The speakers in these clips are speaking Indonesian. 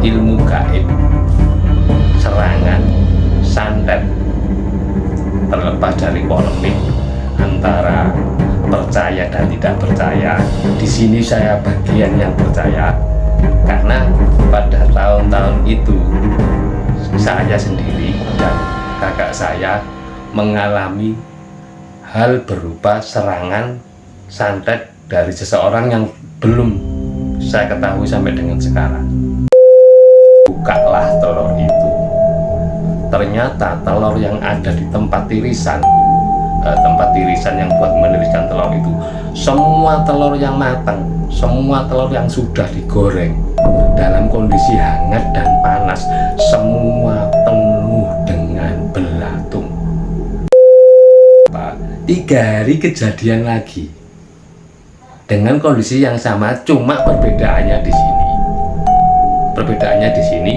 ilmu gaib, serangan, santet, terlepas dari polemik antara percaya dan tidak percaya. Di sini saya bagian yang percaya, karena pada tahun-tahun itu saya sendiri dan kakak saya mengalami hal berupa serangan santet dari seseorang yang belum saya ketahui sampai dengan sekarang. Bukalah telur itu, ternyata telur yang ada di tempat tirisan yang buat meniriskan telur itu, semua telur yang matang, semua telur yang sudah digoreng dalam kondisi hangat dan panas, semua penuh dengan belatung. 3 hari kejadian lagi dengan kondisi yang sama, cuma perbedaannya di sini. Perbedaannya di sini,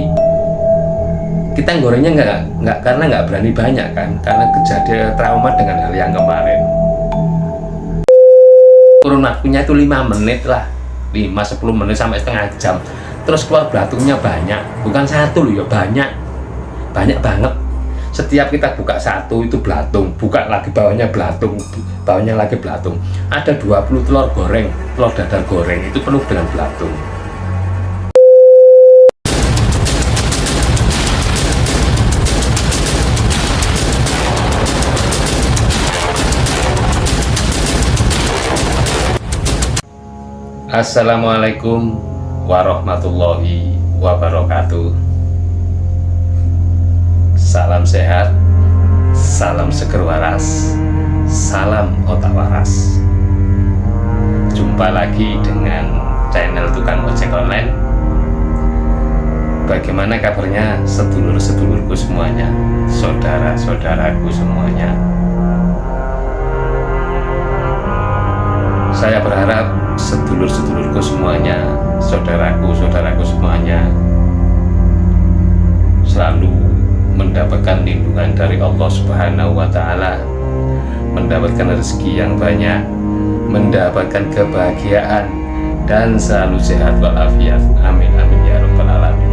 kita gorengnya nggak karena nggak berani banyak kan, karena kejadian trauma dengan hal yang kemarin. Kurun waktunya itu 5 menit lah, 5-10 menit sampai setengah jam. Terus keluar belatungnya banyak, bukan satu loh ya, banyak banget. Setiap kita buka satu itu belatung, buka lagi bawahnya belatung, bawahnya lagi belatung. Ada 20 telur goreng, telur dadar goreng itu penuh dengan belatung. Assalamualaikum warahmatullahi wabarakatuh. Salam sehat, salam seger waras, salam otak waras. Jumpa lagi dengan channel Tukang Ojek Online. Bagaimana kabarnya sedulur-sedulurku semuanya, saudara-saudaraku semuanya? Saya berharap sedulur-sedulurku semuanya, saudaraku-saudaraku semuanya selalu mendapatkan lindungan dari Allah Subhanahu wa Ta'ala, mendapatkan rezeki yang banyak, mendapatkan kebahagiaan, dan selalu sehat walafiat. Amin amin ya rabbal alamin.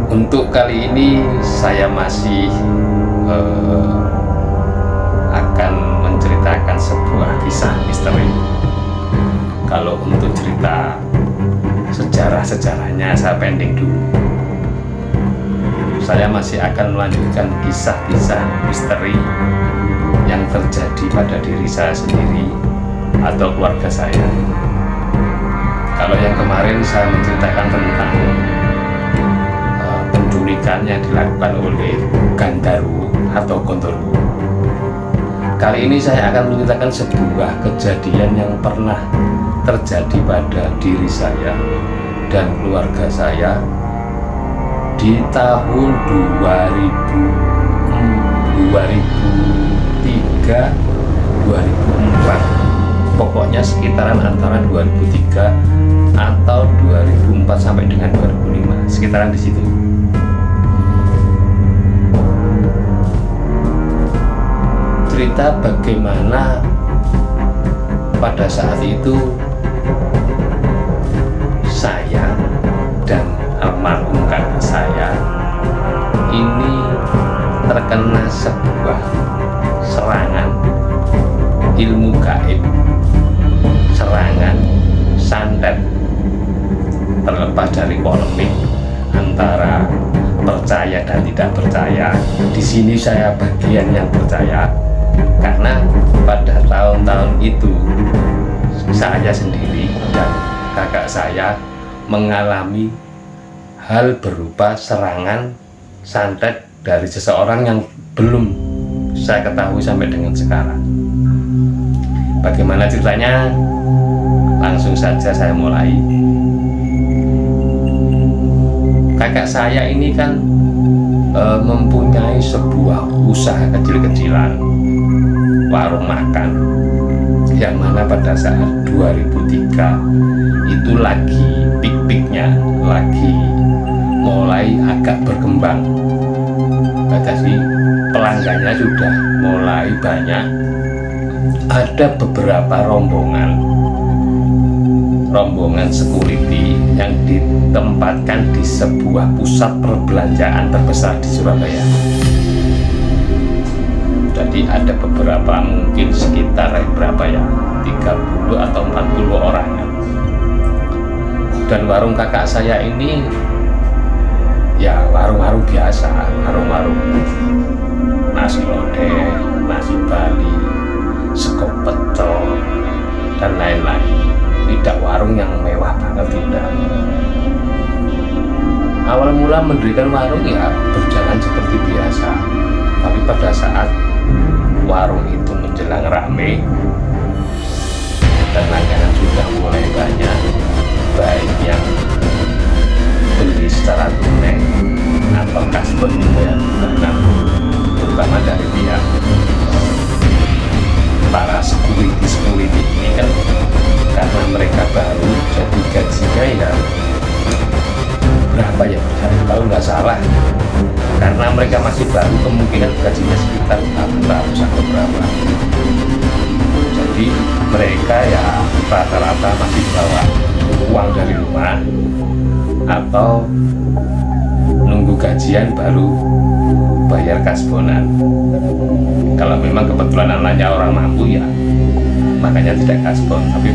Untuk kali ini saya masih akan menceritakan sebuah kisah misteri. Kalau untuk cerita sejarahnya saya pending dulu. Saya masih akan melanjutkan kisah-kisah misteri yang terjadi pada diri saya sendiri atau keluarga saya. Kalau yang kemarin saya menceritakan tentang penculikan yang dilakukan oleh Gandharwo atau Gondorwo. Kali ini saya akan menceritakan sebuah kejadian yang pernah terjadi pada diri saya dan keluarga saya di tahun 2003 2004, pokoknya sekitaran antara 2003 atau 2004 sampai dengan 2005, sekitaran di situ. Cerita bagaimana pada saat itu saya dan almarhum kakak saya ini terkena sebuah serangan ilmu gaib, serangan santet, terlepas dari polemik antara percaya dan tidak percaya. Di sini saya bagian yang percaya, karena pada tahun-tahun itu saya sendiri dan kakak saya mengalami hal berupa serangan santet dari seseorang yang belum saya ketahui sampai dengan sekarang. Bagaimana ceritanya? Langsung saja saya mulai. Kakak saya ini kan mempunyai sebuah usaha kecil-kecilan, warung makan, yang mana pada saat 2003 itu lagi pik-piknya, lagi mulai agak berkembang. Jadi pelanggannya sudah mulai banyak, ada beberapa rombongan security yang ditempatkan di sebuah pusat perbelanjaan terbesar di Surabaya. Jadi ada beberapa, mungkin sekitar berapa ya, 30 atau 40 orang. Dan warung kakak saya ini ya warung-warung biasa, warung-warung nasi lodeh, nasi Bali, sego pecel, dan lain-lain. Tidak warung yang mewah banget, tidak. Awal mula mendirikan warung ya berjalan seperti biasa, tapi pada saat warung itu menjelang rame dan langganan sudah mulai banyak, baik yang beli secara tunai atau kasbon ya, terutama dari pihak para security ini kan, karena mereka baru, jadi gajinya ya berapa ya, kalau nggak salah, karena mereka masih baru, kemungkinan gajinya sekitar 400 atau berapa. Jadi mereka ya rata-rata masih bawa uang dari rumah atau nunggu gajian baru bayar kasbonan. Kalau memang kebetulan anaknya orang mampu ya makanya tidak kasbon, tapi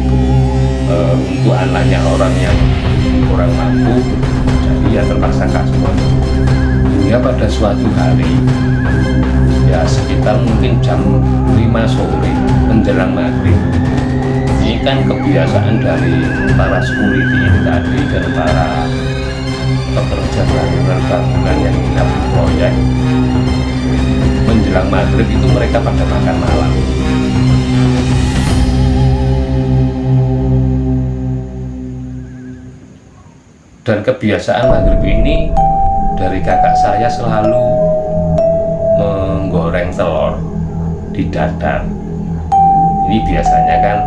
untuk anaknya orang yang kurang mampu jadi ya terpaksa kasbon. Hingga pada suatu hari ya sekitar mungkin jam 5 sore menjelang maghrib, ini kan kebiasaan dari para security ini tadi dan para pekerja bangunan yang menginap di proyek, menjelang maghrib itu mereka pada makan malam. Dan kebiasaan maghrib ini dari kakak saya selalu menggoreng telur di dadar. Ini biasanya kan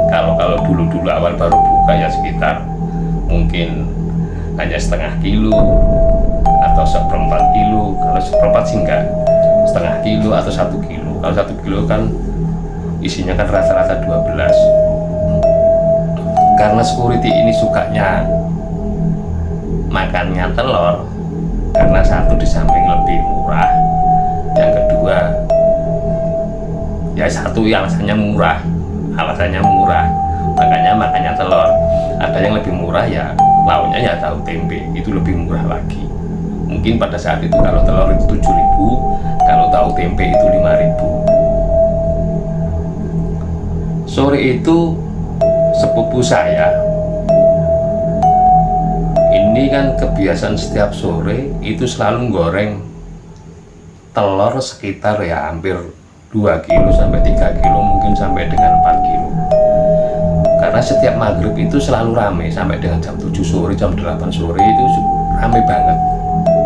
kalau dulu awal baru buka ya sekitar mungkin hanya setengah kilo atau 1/4 kilo. Kalau 1/4 sih enggak, setengah kilo atau 1 kilo. Kalau 1 kilo kan isinya kan rata-rata 12. Karena security ini sukanya makannya telur, karena satu di samping lebih murah, yang kedua ya satu ya alasannya murah, makanya makannya telur. Ada yang lebih murah ya lauknya ya tahu tempe, itu lebih murah lagi. Mungkin pada saat itu kalau telur itu 7.000, kalau tahu tempe itu 5.000. Sore itu sepupu saya ini kan kebiasaan setiap sore itu selalu goreng telur sekitar ya hampir 2 kilo sampai 3 kilo, mungkin sampai dengan 4 kilo. Karena setiap maghrib itu selalu rame sampai dengan jam 7 sore, jam 8 sore itu rame banget.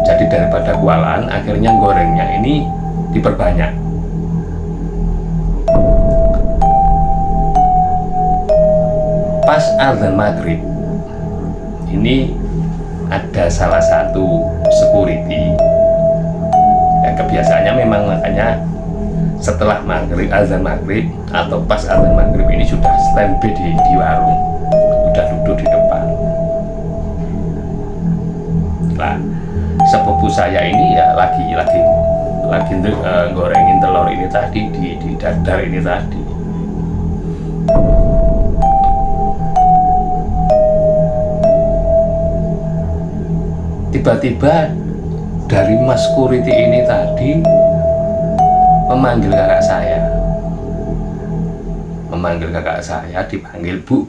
Jadi daripada kewalahan, akhirnya gorengnya ini diperbanyak. Pas azan maghrib ini ada salah satu security ya, kebiasaannya memang makanya setelah maghrib, azan maghrib atau pas azan maghrib ini sudah standby di warung, sudah duduk di depan. Nah, sepupu saya ini ya lagi gorengin telur ini tadi di dadar ini tadi. Tiba-tiba dari mas security ini tadi memanggil kakak saya, dipanggil bu,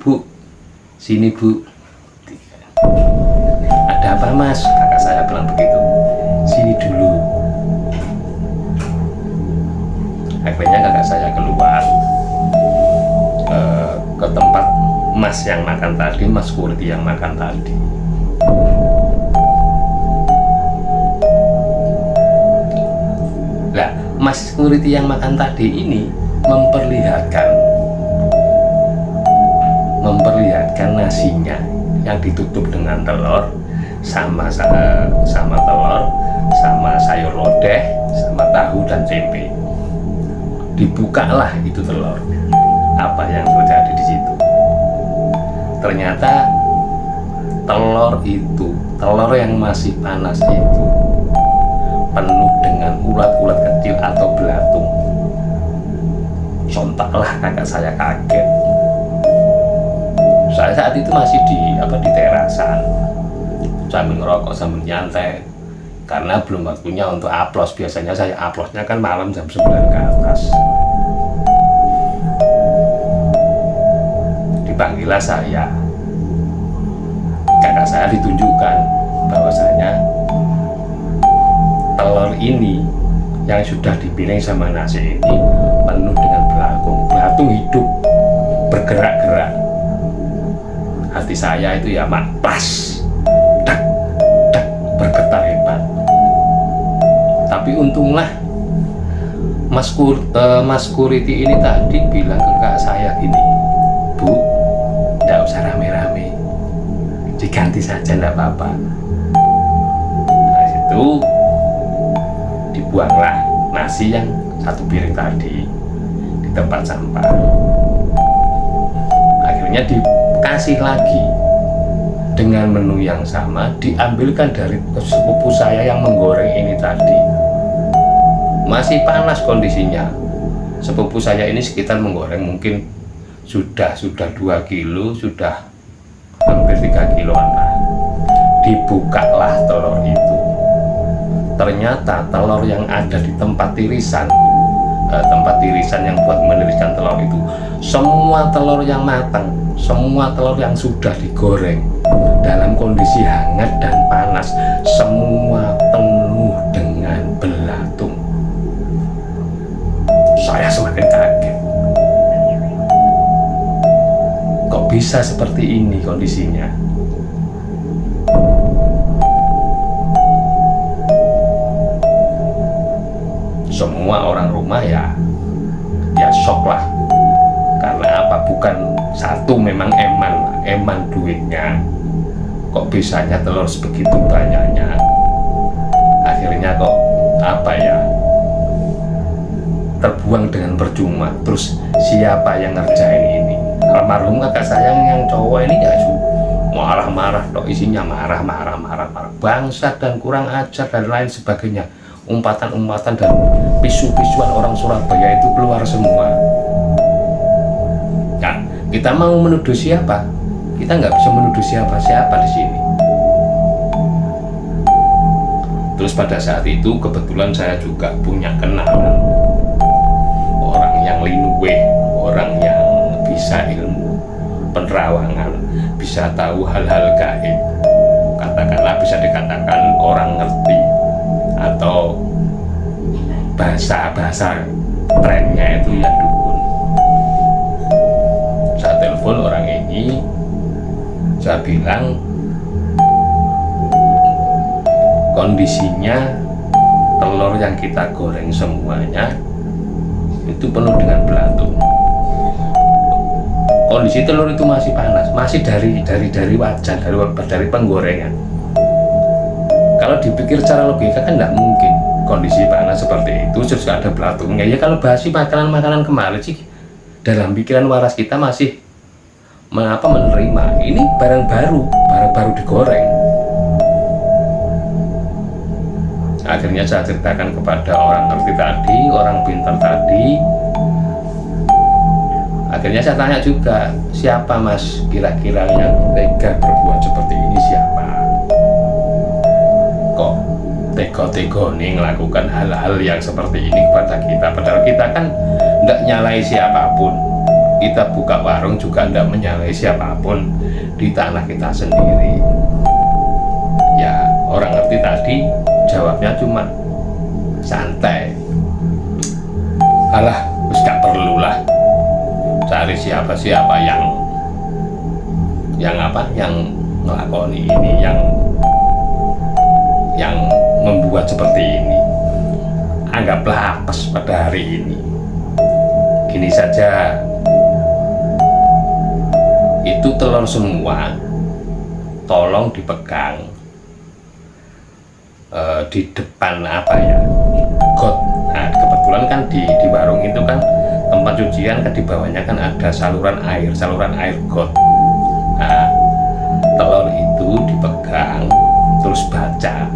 sini bu. Ada apa mas? Kakak saya bilang begitu. Sini dulu. Akhirnya kakak saya keluar ke tempat mas yang makan tadi, mas security yang makan tadi. Nah, mas security yang makan tadi ini memperlihatkan nasinya yang ditutup dengan telur sama telur, sama sayur lodeh, sama tahu dan tempe. Dibukalah itu telur. Apa yang terjadi di situ? Ternyata telur yang masih panas itu penuh dengan ulat-ulat kecil atau belatung. Sontaklah kakak saya kaget. Saya saat itu masih di terasan sambil ngerokok sambil nyantai karena belum waktunya untuk aplos. Biasanya saya aplosnya kan malam jam 9 ke atas. Dipanggillah saya. Kakak saya ditunjukkan bahwasanya telur ini yang sudah dipiring sama nasi ini penuh dengan belatung hidup bergerak-gerak. Hati saya itu ya pas, dak, bergetar hebat. Tapi untunglah Mas Kuriti ini tadi bilang ke kakak saya gini, Bu, tidak usah rame-rame, diganti saja tidak apa-apa. Nah itu dibuanglah nasi yang satu piring tadi di tempat sampah. Akhirnya dikasih lagi dengan menu yang sama, diambilkan dari sepupu saya yang menggoreng ini tadi. Masih panas kondisinya. Sepupu saya ini sekitar menggoreng mungkin sudah 2 kilo, sudah hampir 3 kiloan lah. Dibukalah telur itu. Ternyata telur yang ada di tempat tirisan yang buat meniriskan telur itu, semua telur yang matang, semua telur yang sudah digoreng dalam kondisi hangat dan panas, semua penuh dengan belatung. Saya semakin kaget. Kok bisa seperti ini kondisinya? Semua orang rumah ya shock lah. Karena apa? Bukan satu, memang eman duitnya. Kok bisanya telur sebegitu banyaknya? Akhirnya kok terbuang dengan percuma. Terus siapa yang ngerjain ini? Almarhum kakak saya yang cowok ini ya marah-marah, isinya marah, bangsat dan kurang ajar dan lain sebagainya. Umpatan-umpatan dan pisu-pisuan orang Surabaya itu keluar semua. Nah, kita mau menuduh siapa? Kita nggak bisa menuduh siapa-siapa di sini. Terus pada saat itu kebetulan saya juga punya kenalan orang yang linuwe, orang yang bisa ilmu penerawangan, bisa tahu hal-hal gaib. Katakanlah bisa dikatakan orang ngerti atau bahasa trennya itu ya dukun. Saya telepon orang ini, saya bilang kondisinya telur yang kita goreng semuanya itu penuh dengan belatung. Kondisi telur itu masih panas, masih dari wajan, dari penggorengan. Kalau dipikir secara logika kan tidak mungkin kondisi panas seperti itu terus ada belatungnya. Ya kalau basi makanan kemarin sih dalam pikiran waras kita masih menerima. Ini barang baru digoreng. Akhirnya saya ceritakan kepada orang ngerti tadi, orang pintar tadi. Akhirnya saya tanya juga, siapa mas kira-kira yang tega berbuat seperti ini, siapa? Kok tega-tega nih melakukan hal-hal yang seperti ini kepada kita? Padahal kita kan tidak nyalai siapapun. Kita buka warung juga tidak menyalai siapapun di tanah kita sendiri. Ya orang ngerti tadi jawabnya cuma santai. Alah, wis gak perlu lah cari siapa-siapa yang ngelakoni ini, yang membuat seperti ini. Anggaplah apes pada hari ini. Gini saja, itu telur semua tolong dipegang di depan got. Nah, kebetulan kan di warung itu kan tempat cucian kan di bawahnya kan ada saluran air got. Nah, telur itu dipegang terus baca,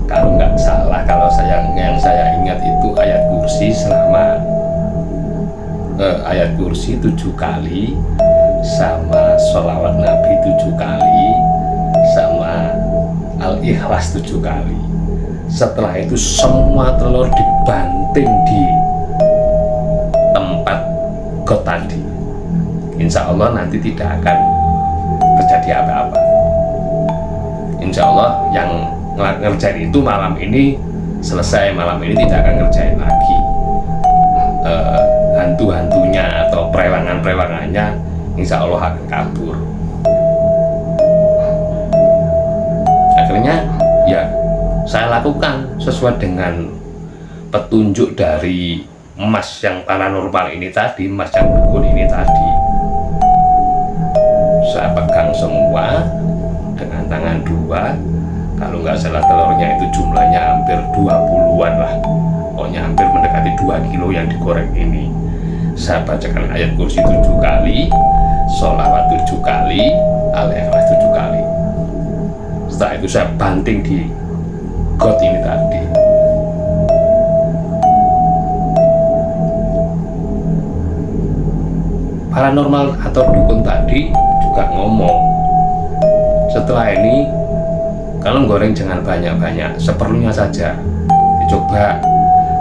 kalau nggak salah, kalau yang saya ingat itu ayat kursi selama ayat kursi 7 kali, sama sholawat Nabi 7 kali, sama Al-Ikhlas 7 kali. Setelah itu semua telur dibanting di tempat got tadi. Insya Allah nanti tidak akan terjadi apa-apa. Insya Allah yang ngerjain itu malam ini selesai, malam ini tidak akan ngerjain lagi hantu-hantunya atau perewangan-perewangannya, insya Allah akan kabur. Akhirnya ya saya lakukan sesuai dengan petunjuk dari Mas yang paranormal ini tadi, Mas yang dukun ini tadi. Saya pegang semua dengan tangan 2. Kalau nggak salah telurnya itu jumlahnya hampir 20-an lah, pokoknya hampir mendekati 2 kilo yang digoreng ini. Saya bacakan ayat kursi 7 kali, sholawat 7 kali, Al-Ikhlas 7 kali. Setelah itu saya banting di got ini tadi. Paranormal atau dukun tadi juga ngomong, setelah ini kalau goreng jangan banyak-banyak, seperlunya saja. Dicoba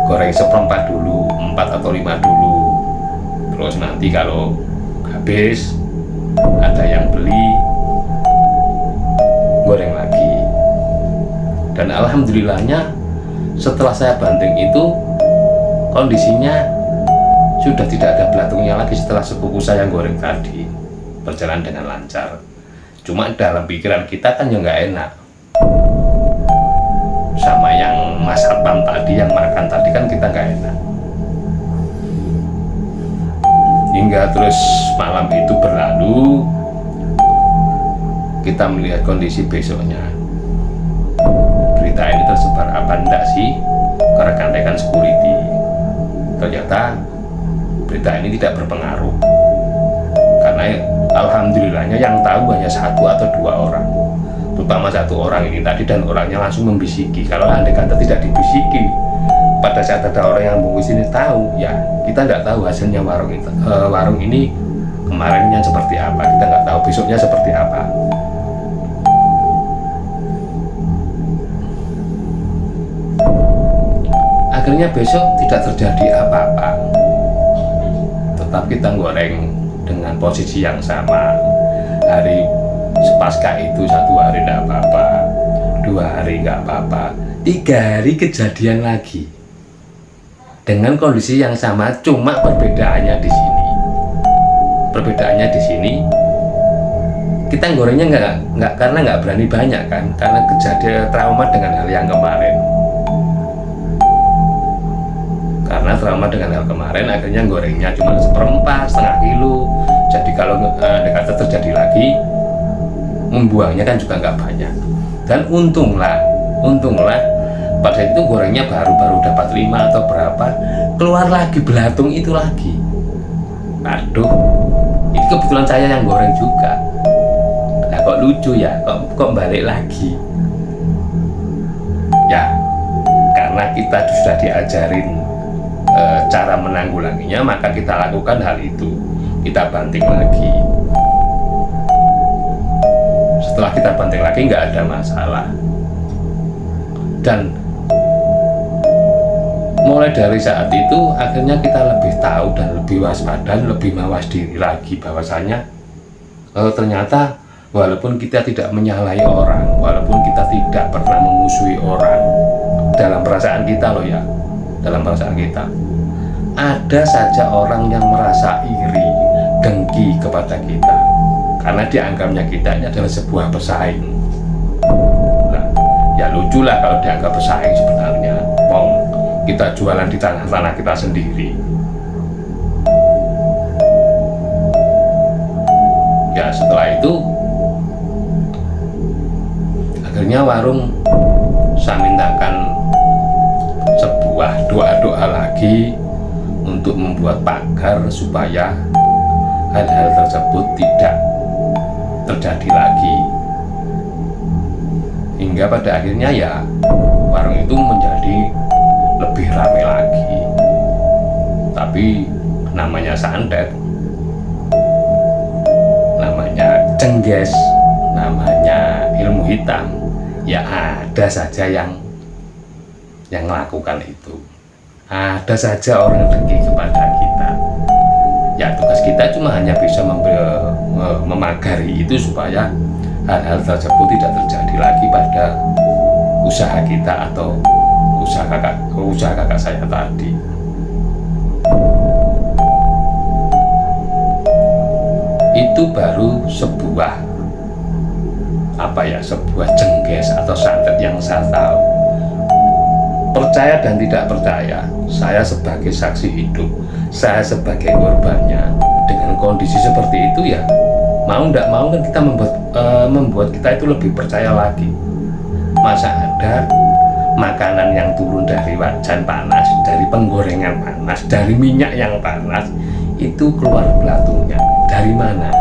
goreng 1/4 dulu, 4 atau 5 dulu. Terus nanti kalau habis ada yang beli, goreng lagi. Dan alhamdulillahnya setelah saya banting itu kondisinya sudah tidak ada belatungnya lagi setelah sepupu saya goreng tadi, berjalan dengan lancar. Cuma dalam pikiran kita kan ya nggak enak, sama yang Mas Satpam tadi yang makan tadi kan kita nggak enak. Hingga terus malam itu berlalu, kita melihat kondisi besoknya. Berita ini tersebar apa enggak sih ke rekan-rekan security. Ternyata berita ini tidak berpengaruh, karena alhamdulillahnya yang tahu hanya 1 atau 2 orang, terutama 1 orang ini tadi, dan orangnya langsung membisiki. Kalau andai kata tidak dibisiki, pada saat ada orang yang bungkus ini tahu, ya kita nggak tahu hasilnya warung ini kemarinnya seperti apa, kita nggak tahu besoknya seperti apa. Akhirnya besok tidak terjadi apa-apa, tetap kita goreng dengan posisi yang sama. Hari sepasca itu 1 hari nggak apa-apa, 2 hari nggak apa-apa, 3 hari kejadian lagi dengan kondisi yang sama, cuma perbedaannya di sini. Perbedaannya di sini, kita gorengnya nggak karena nggak berani banyak kan, karena kejadian trauma dengan hal yang kemarin. Karena trauma dengan hal kemarin, akhirnya gorengnya cuma 1/4, setengah kilo. Jadi kalau kata terjadi lagi, membuangnya kan juga nggak banyak. Dan untunglah pada saat itu gorengnya baru dapat 5 atau berapa, keluar lagi belatung itu lagi. Aduh, itu kebetulan saya yang goreng juga. Nah kok lucu ya, kok balik lagi ya, karena kita sudah diajarin cara menanggulanginya, maka kita lakukan hal itu. Kita banting lagi. Setelah kita banting lagi nggak ada masalah. Dan mulai dari saat itu akhirnya kita lebih tahu dan lebih waspada, lebih mawas diri lagi bahwasanya ternyata walaupun kita tidak menyalahi orang, walaupun kita tidak pernah memusuhi orang, dalam perasaan kita loh ya, dalam perasaan kita ada saja orang yang merasa iri, dengki kepada kita karena dianggapnya kita ini adalah sebuah pesaing. Nah, ya lucu lah kalau dianggap pesaing sebenarnya. Kita jualan di tanah kita sendiri. Ya setelah itu akhirnya warung saya mintakan sebuah doa-doa lagi untuk membuat pagar supaya hal-hal tersebut tidak terjadi lagi, hingga pada akhirnya ya warung itu menjadi lebih ramai lagi. Tapi namanya santet, namanya cengges, namanya ilmu hitam, ya ada saja yang melakukan itu. Ada saja orang dengki kepada kita. Ya tugas kita cuma hanya bisa memagari itu supaya hal-hal tersebut tidak terjadi lagi pada usaha kita atau usaha kakak saya tadi. Itu baru sebuah sebuah cengges atau santet yang saya tahu. Percaya dan tidak percaya, saya sebagai saksi hidup, saya sebagai korbannya, dengan kondisi seperti itu ya mau tidak mau kan kita membuat kita itu lebih percaya lagi. Masa ada makanan yang turun dari wajan panas, dari penggorengan panas, dari minyak yang panas, itu keluar belatungnya dari mana?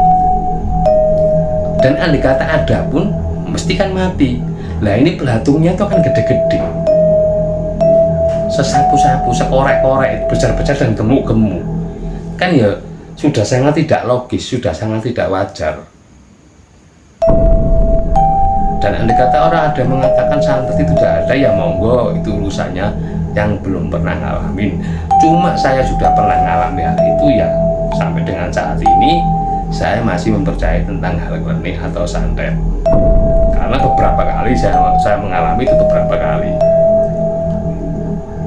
Dan andai kata ada pun mesti kan mati. Lah ini belatungnya itu kan gede-gede, sesapu-sapu, sekorek-korek, besar-besar dan gemuk-gemuk, kan ya sudah sangat tidak logis, sudah sangat tidak wajar. Dan andai kata orang ada mengatakan santet itu tidak ada, ya monggo, itu urusannya yang belum pernah ngalamin. Cuma saya sudah pernah ngalami hal itu, ya sampai dengan saat ini saya masih mempercayai tentang hal klinik atau santet, karena beberapa kali saya mengalami itu beberapa kali.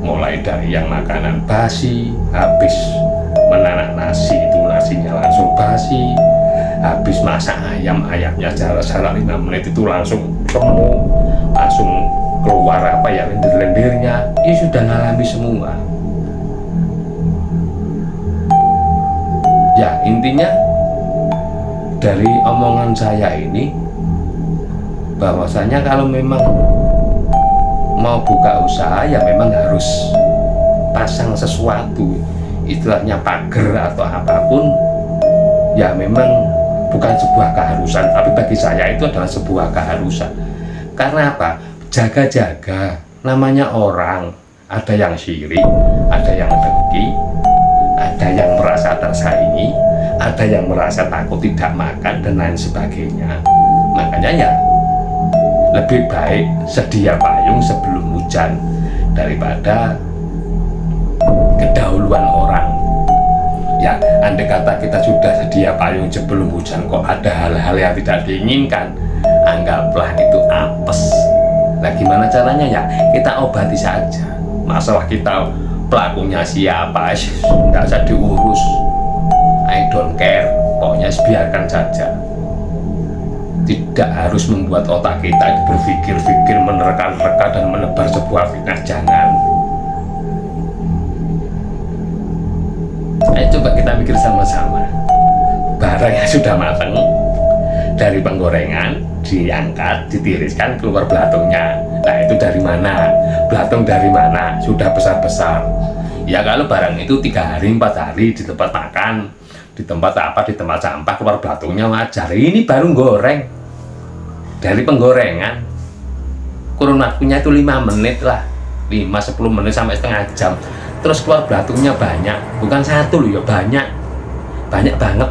Mulai dari yang makanan basi, habis menanak nasi itu nasinya langsung basi, habis masak ayamnya jarak 5 menit itu langsung remuk, langsung keluar lendir-lendirnya. Ini sudah ngalami semua. Ya intinya dari omongan saya ini bahwasanya kalau memang mau buka usaha ya memang harus pasang sesuatu, istilahnya pagar atau apapun, ya memang bukan sebuah keharusan, tapi bagi saya itu adalah sebuah keharusan. Karena apa? Jaga-jaga, namanya orang, ada yang syirik, ada yang dengki, ada yang merasa tersaingi, ada yang merasa takut tidak makan dan lain sebagainya. Makanya ya lebih baik sedia payung sebelum hujan daripada kedahuluan orang. Ya andai kata kita sudah sedia payung sebelum hujan kok ada hal-hal yang tidak diinginkan, anggaplah itu apes. Nah gimana caranya? Ya kita obati saja. Masalah kita pelakunya siapa, nggak usah diurus, I don't care, pokoknya biarkan saja. Tidak harus membuat otak kita itu berpikir-pikir, menerka-nerka dan menebar sebuah fitnah, jangan. Ayo coba kita mikir sama-sama. Barang yang sudah matang dari penggorengan diangkat, ditiriskan, keluar belatungnya. Nah itu dari mana? Belatung dari mana? Sudah besar-besar. Ya kalau barang itu 3 hari 4 hari di tempat makan, di tempat di tempat sampah, keluar belatungnya wajar. Ini baru goreng dari penggorengan, kurun waktunya itu 5 menit lah, 5-10 menit sampai setengah jam. Terus keluar belatungnya banyak, bukan satu loh ya, banyak banget.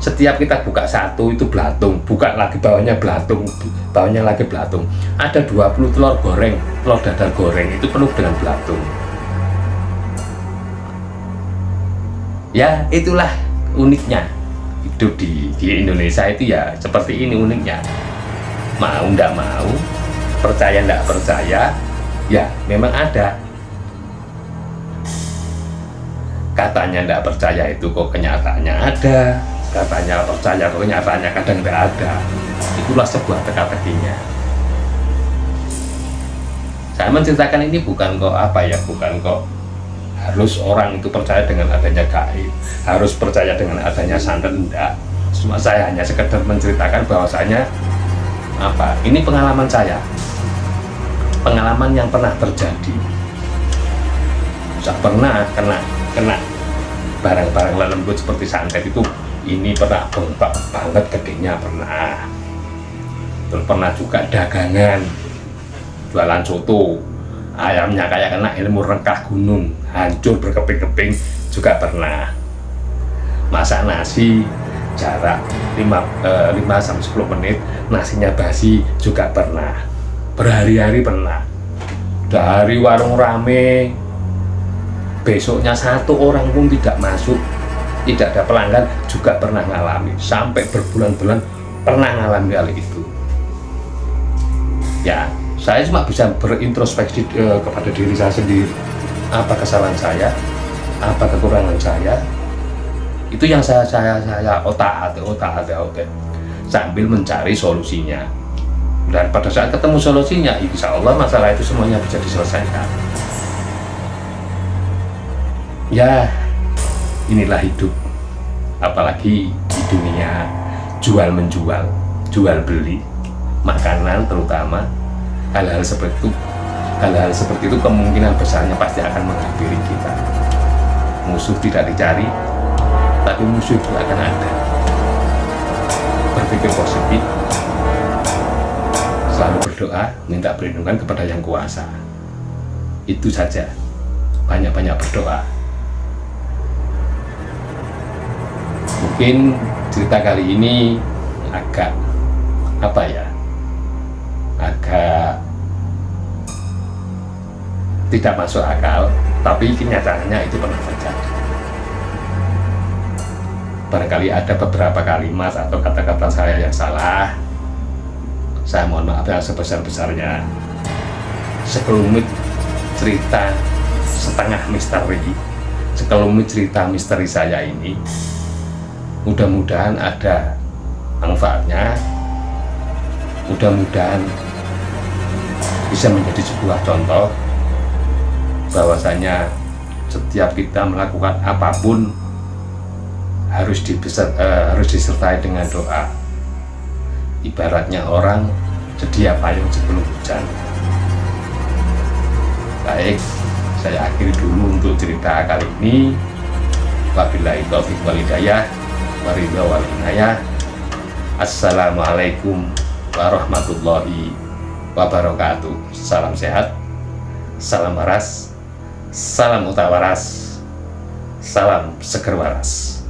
Setiap kita buka satu itu belatung, buka lagi bawahnya belatung, bawahnya lagi belatung. Ada 20 telur goreng, telur dadar goreng itu penuh dengan belatung. Ya itulah uniknya hidup di Indonesia itu, ya seperti ini uniknya. Mau ndak mau, percaya ndak percaya, ya memang ada. Katanya ndak percaya itu kok kenyataannya ada, katanya percaya kok kenyataannya kadang ndak ada. Itulah sebuah teka-tekinya. Saya menceritakan ini bukan kok bukan kok harus orang itu percaya dengan adanya gaib, harus percaya dengan adanya santet, enggak. Cuma saya hanya sekedar menceritakan bahwasanya ini pengalaman saya, pengalaman yang pernah terjadi. Saya pernah kena barang-barang lembut seperti santet itu, ini pernah bengkak banget gedenya pernah. Terus pernah juga dagangan jualan soto, ayamnya kayak kena ilmu rengkah gunung, hancur berkeping-keping juga pernah. Masak nasi jarak 5-10 menit nasinya basi juga pernah. Berhari-hari pernah. Dari warung rame, besoknya satu orang pun tidak masuk, tidak ada pelanggan juga pernah ngalami. Sampai berbulan-bulan pernah ngalami hal itu. Ya, saya cuma bisa berintrospeksi kepada diri saya sendiri. Apa kesalahan saya, apa kekurangan saya, itu yang saya otak-atik sambil mencari solusinya. Dan pada saat ketemu solusinya, insya Allah masalah itu semuanya bisa diselesaikan. Ya, inilah hidup. Apalagi di dunia jual menjual, jual beli makanan, terutama hal-hal seperti itu kemungkinan besarnya pasti akan menghampiri kita. Musuh tidak dicari, tapi musuh itu akan ada. Berpikir positif, selalu berdoa, minta perlindungan kepada Yang Kuasa. Itu saja. Banyak-banyak berdoa. Mungkin cerita kali ini agak tidak masuk akal, tapi kenyataannya itu pernah terjadi. Barangkali ada beberapa kalimat atau kata-kata saya yang salah, saya mohon maaf yang sebesar-besarnya. Sekelumit cerita setengah misteri, sekelumit cerita misteri saya ini, mudah-mudahan ada manfaatnya, mudah-mudahan bisa menjadi sebuah contoh bahwasanya setiap kita melakukan apapun harus disertai dengan doa. Ibaratnya orang sedia payung sebelum hujan. Baik, saya akhiri dulu untuk cerita kali ini. Wabillahi taufiq wal hidayah, waridha wal inayah. Assalamualaikum warahmatullahi wabarakatuh. Salam sehat, salam waras, salam utawaras, salam seger waras.